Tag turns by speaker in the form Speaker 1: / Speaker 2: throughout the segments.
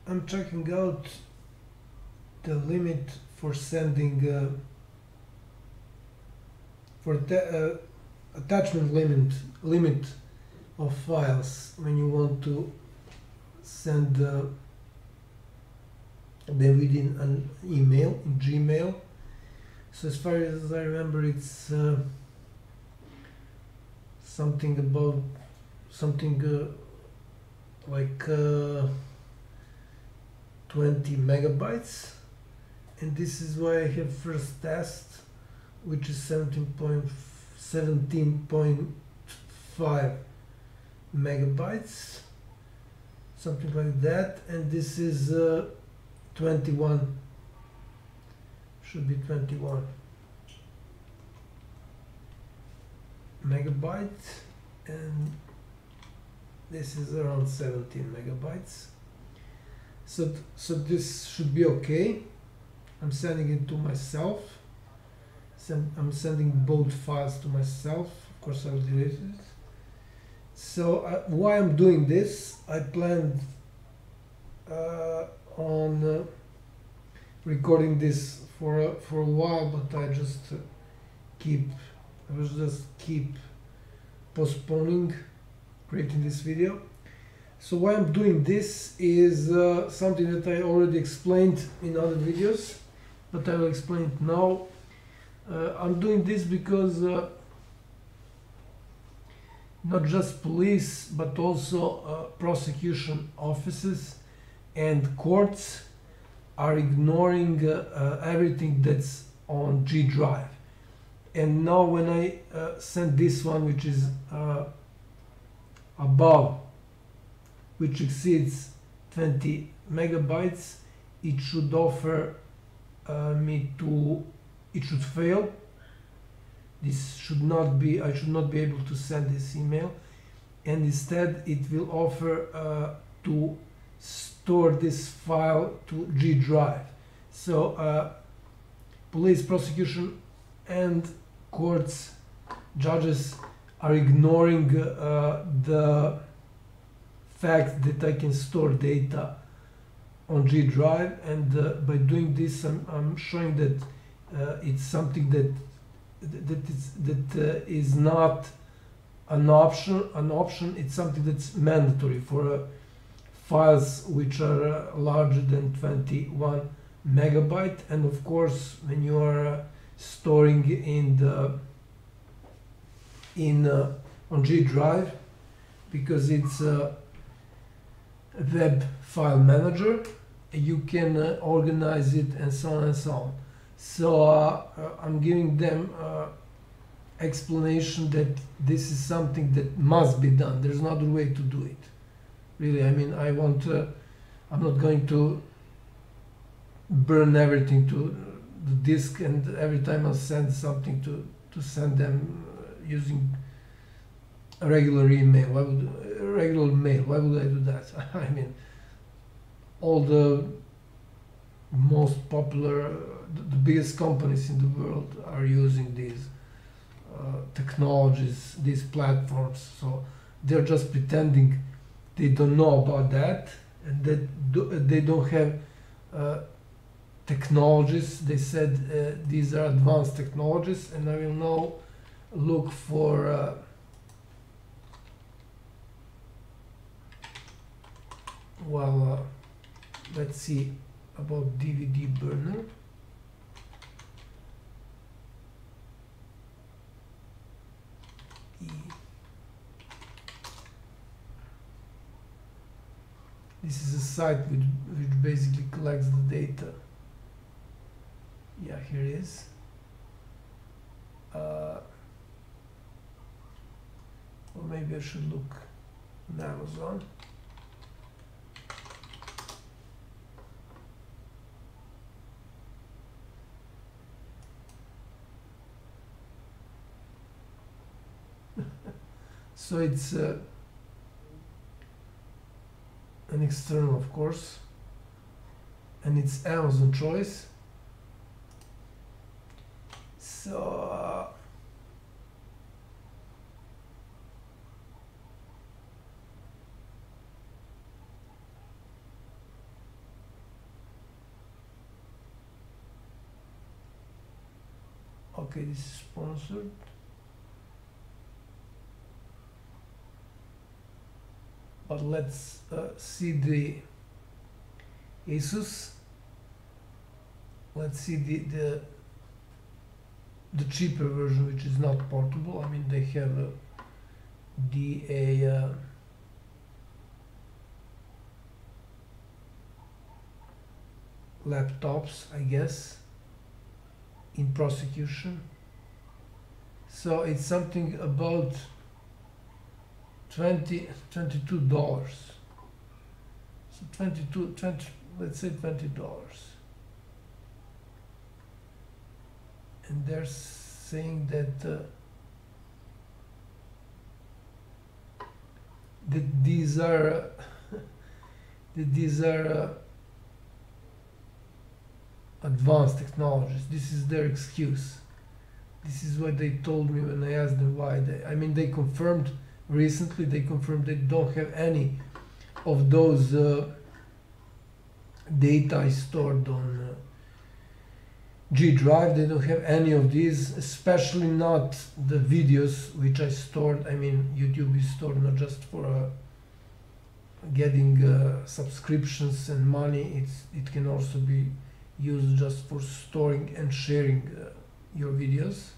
Speaker 1: I'm checking out the limit for sending for attachment limit of files when you want to send them within an email in Gmail. So as far as I remember, it's something about like 20 megabytes, and this is why I have first test, which is 17.5 megabytes, something like that, and this is 21, should be 21 megabytes, and this is around 17 megabytes. So this should be okay. I'm sending it to myself. I'm sending both files to myself. Of course, I'll delete it. So why I'm doing this? I planned on recording this for a while, but I just keep postponing creating this video. So why I'm doing this is something that I already explained in other videos, but I will explain it now. I'm doing this because not just police, but also prosecution offices and courts are ignoring everything that's on GDrive. And now when I send this one, which is above, which exceeds 20 megabytes, it should offer it should fail. This should not be, I should not be able to send this email, and instead it will offer to store this file to GDrive. So police, prosecution and courts, judges are ignoring the fact that I can store data on GDrive, and by doing this I'm showing that it's something that is not an option. It's something that's mandatory for files which are larger than 21 megabyte, and of course when you are storing on GDrive, because it's a web file manager, you can organize it and so on and so on. So I'm giving them explanation that this is something that must be done. There's no other way to do it. Really, I mean, I'm not going to burn everything to the disk, and every time I send something to send them using a regular email. Why would I do that? I mean, all the most popular, the biggest companies in the world are using these technologies, these platforms. So they're just pretending they don't know about that, and that they don't have technologies. They said these are advanced technologies, and I will now look for let's see about DVD burner. This is a site which basically collects the data. Yeah, here it is. Or maybe I should look on Amazon. So it's an external, of course, and it's Amazon choice. So Okay, this is sponsored. But let's see the Asus. Let's see the cheaper version, which is not portable. I mean, they have laptops, I guess, in prosecution. So it's something about $22. So 20, let's say $20. And they're saying that that these are advanced technologies. This is their excuse. This is what they told me when I asked them why. I mean, they confirmed recently. They confirmed they don't have any of those data I stored on GDrive. They don't have any of these, especially not the videos which I stored. I mean, YouTube is stored not just for getting subscriptions and money. It can also be used just for storing and sharing your videos.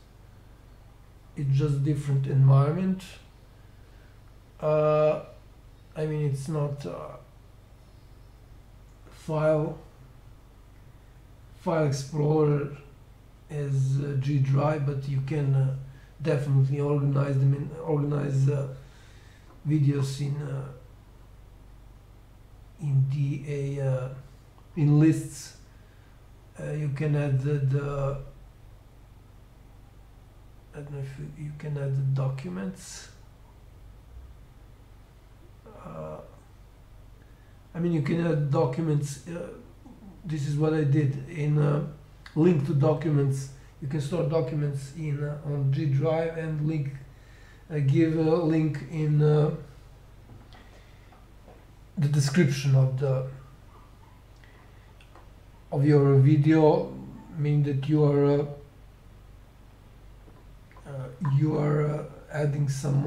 Speaker 1: It's just different environment. I mean, it's not file explorer as GDrive, but you can definitely organize them in videos in lists. You can add I don't know if you can add the documents. I mean, you can add documents. This is what I did in link to documents. You can store documents in on GDrive and link give a link in the description of your video, meaning that you are adding some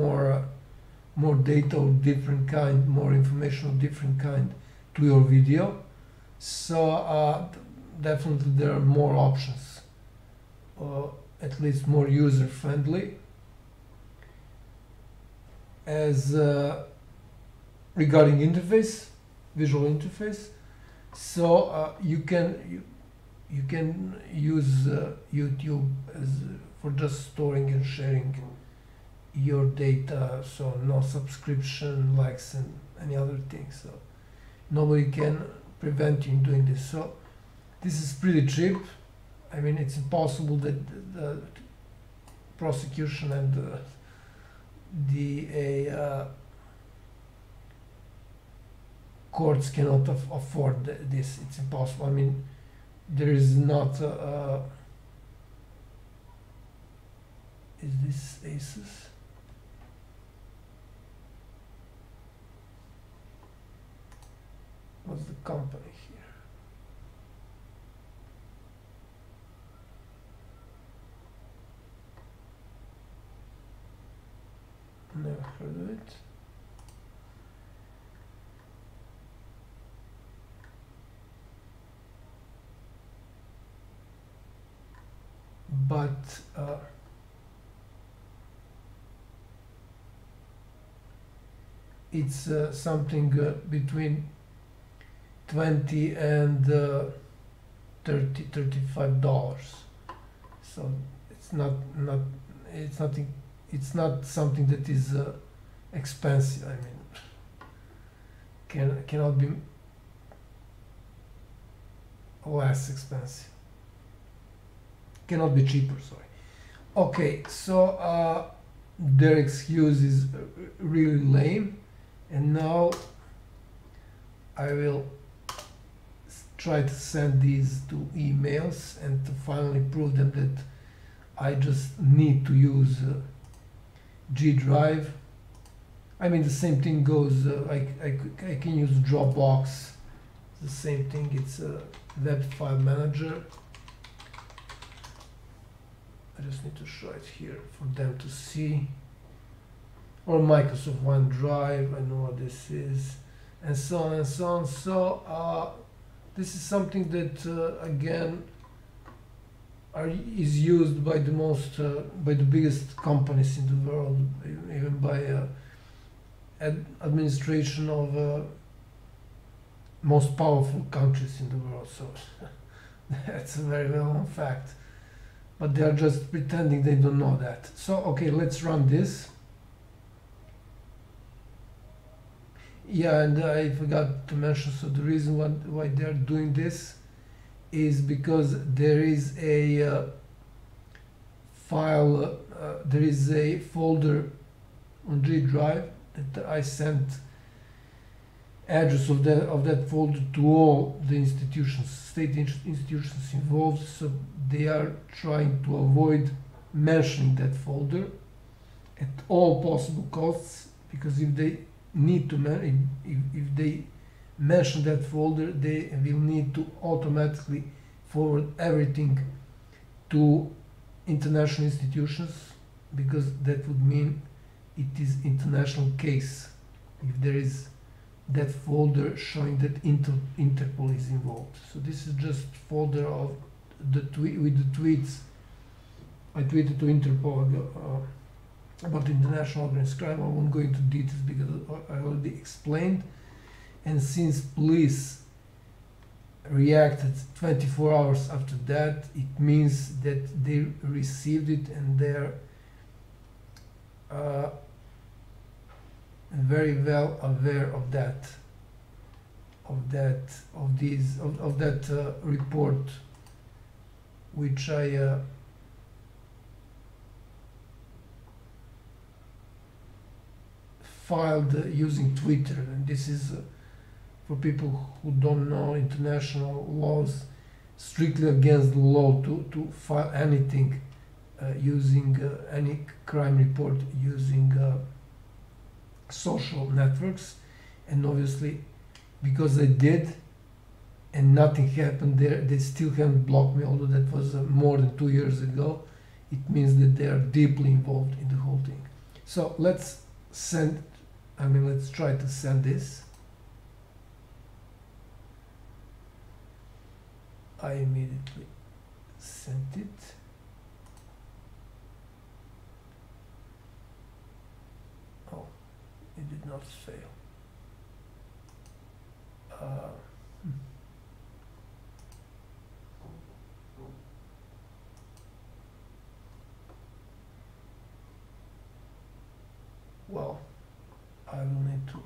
Speaker 1: more data of different kind, more information of different kind to your video. So definitely there are more options, at least more user friendly. As regarding interface, visual interface, so you can use YouTube as for just storing and sharing your data, so no subscription, likes, and any other things. So nobody can prevent you in doing this. So this is pretty cheap. I mean, it's impossible that the prosecution and the courts cannot afford this. It's impossible. I mean, there is not is this Asus? What's the company here? Never heard of it. But it's something between $20 and $35. So it's not something that is expensive. I mean, cannot be less expensive. Cannot be cheaper, sorry. Okay, so their excuse is really lame, and now I will try to send these to emails and to finally prove them that I just need to use GDrive. I mean, the same thing goes, I can use Dropbox, the same thing. It's a web file manager. I just need to show it here for them to see. Or Microsoft OneDrive, I know what this is, and so on and so on. So this is something that again is used by the by the biggest companies in the world, even by administration of most powerful countries in the world. So that's a very well-known fact, but they are just pretending they don't know that. So okay, let's run this. Yeah, and I forgot to mention, so the reason why they're doing this is because there is a file, there is a folder on GDrive that I sent address of that folder to all the institutions, state institutions involved, so they are trying to avoid mentioning that folder at all possible costs, because if they need to if they mention that folder, they will need to automatically forward everything to international institutions, because that would mean it is international case if there is that folder showing that Interpol is involved. So this is just folder of the with the tweets I tweeted to Interpol about international organized crime. I won't go into details because I already explained. And since police reacted 24 hours after that, it means that they received it and they're very well aware of that report, which I filed using Twitter. And this is for people who don't know, international laws strictly against the law to file anything using any crime report using social networks. And obviously, because I did and nothing happened there, they still haven't blocked me, although that was more than 2 years ago. It means that they are deeply involved in the whole thing. So let's try to send this. I immediately sent it. Oh, it did not fail. Well, I will need to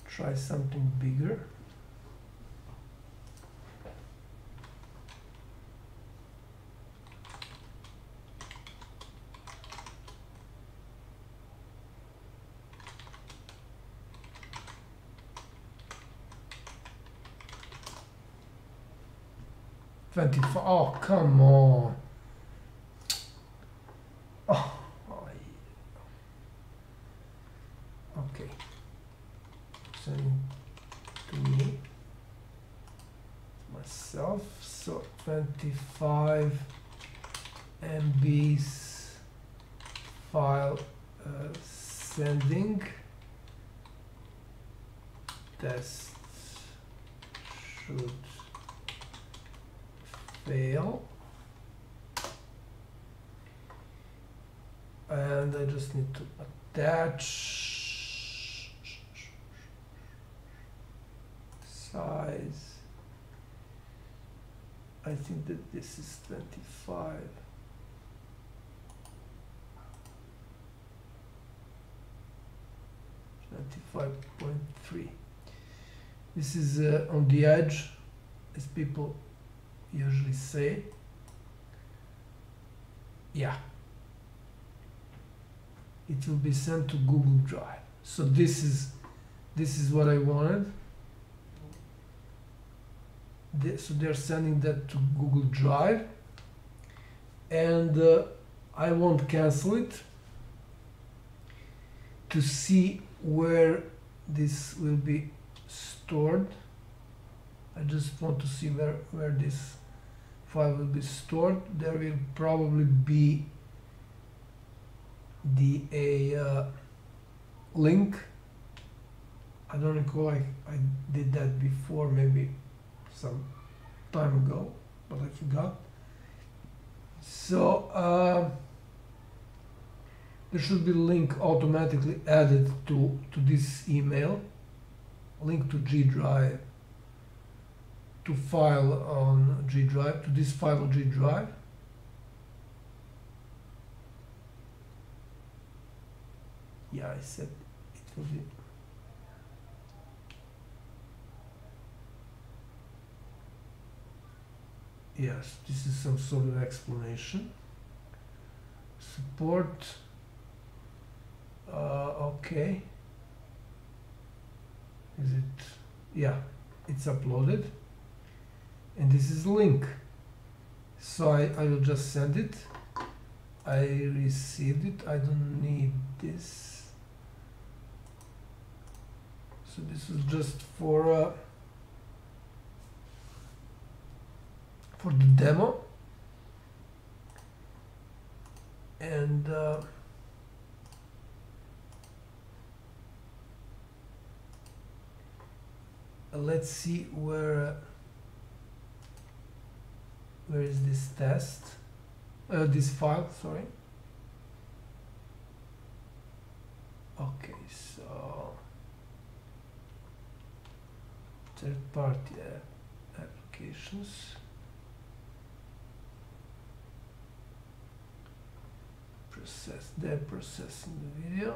Speaker 1: try something bigger. Oh, come on. Oh, okay. Send to me myself. So 25 MBs file sending. Test should fail. And I just need to attach size. I think that this is 25. .3. This is on the edge, as people usually say. Yeah. It will be sent to Google Drive. So this is what I wanted. So they're sending that to Google Drive, and I won't cancel it to see where this will be stored. I just want to see where this file will be stored. There will probably be a link. I don't recall, I did that before, maybe some time ago, but I forgot. So there should be a link automatically added to this email, link to GDrive, to file on GDrive, to this file on GDrive. Yeah, I said it will be. Yes, this is some sort of explanation. Support. Okay. Is it? Yeah, it's uploaded. And this is link. So I will just send it. I received it. I don't need this. So this is just for the demo. And let's see where is this test, this file, sorry. Okay, so third-party applications, they're processing the video,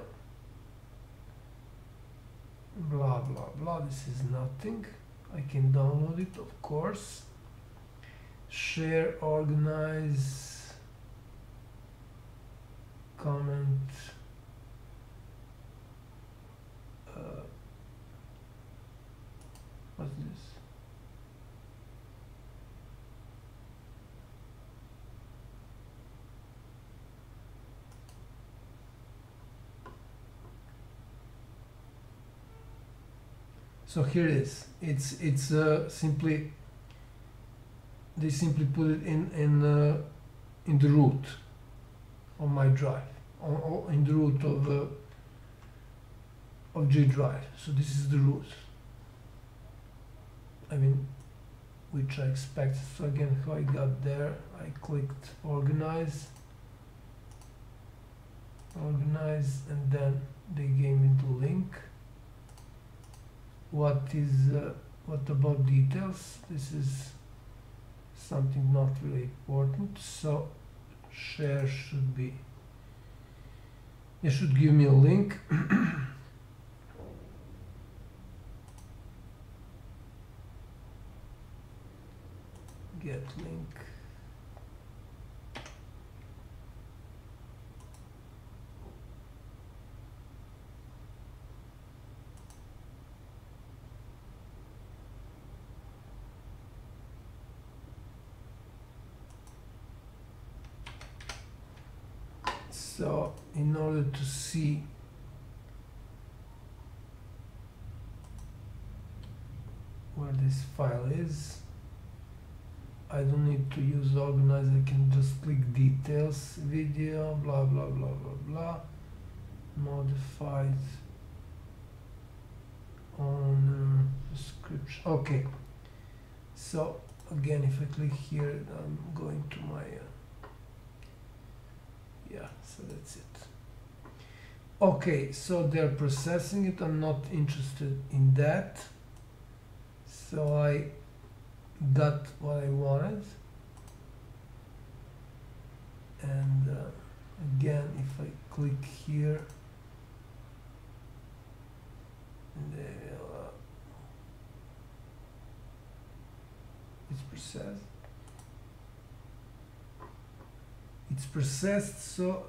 Speaker 1: blah blah blah. This is nothing. I can download it, of course. Share, organize, comment, what's this? So here it is. It's simply, they simply put it in the root on my drive, in the root of GDrive. So this is the root. I mean, which I expect. So again, how I got there, I clicked organize, and then they gave me the link. What about details? This is something not really important. So share should be, it should give me a link. Get link. So in order to see where this file is, I don't need to use organize. I can just click details, video, blah blah blah blah blah, modified, owner, description. Okay, so again, if I click here, I'm going to my yeah, so that's it. Okay, so they're processing it. I'm not interested in that. So I got what I wanted. And again, if I click here, and it's processed. It's processed, so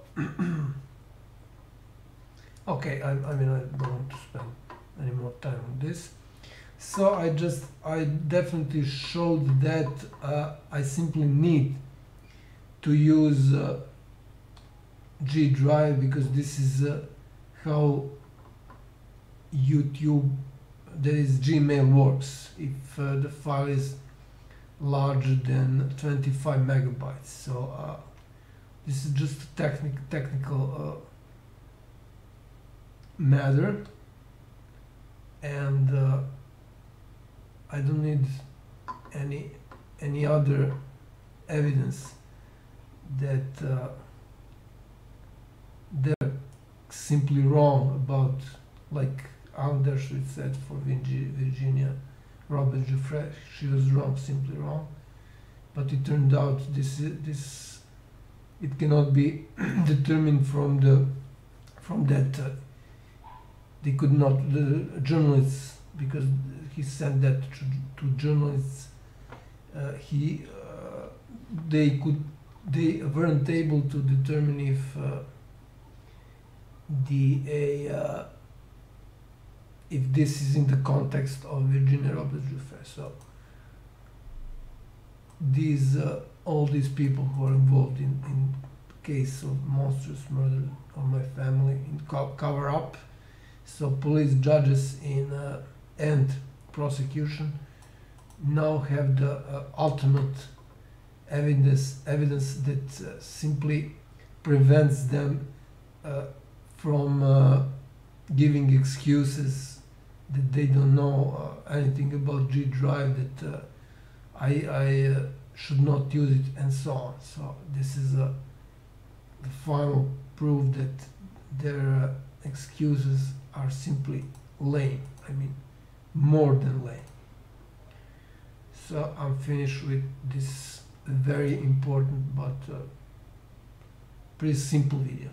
Speaker 1: okay, I mean, I don't want to spend any more time on this. So I definitely showed that I simply need to use GDrive, because this is how YouTube, that is Gmail works. If the file is larger than 25 megabytes. So this is just a technical matter, and I don't need any other evidence that they're simply wrong about, like Anders said for Virginia Roberts Giuffre, she was wrong, simply wrong. But it turned out this it cannot be determined from that they could not, the journalists, because he sent that to journalists, they weren't able to determine if this is in the context of Virginia Roberts Giuffre. So all these people who are involved in case of monstrous murder of my family, in cover up, so police, judges and prosecution now have the ultimate evidence that simply prevents them from giving excuses that they don't know anything about GDrive, that I should not use it, and so on. So this is the final proof that their excuses are simply lame. I mean, more than lame. So I'm finished with this very important but pretty simple video.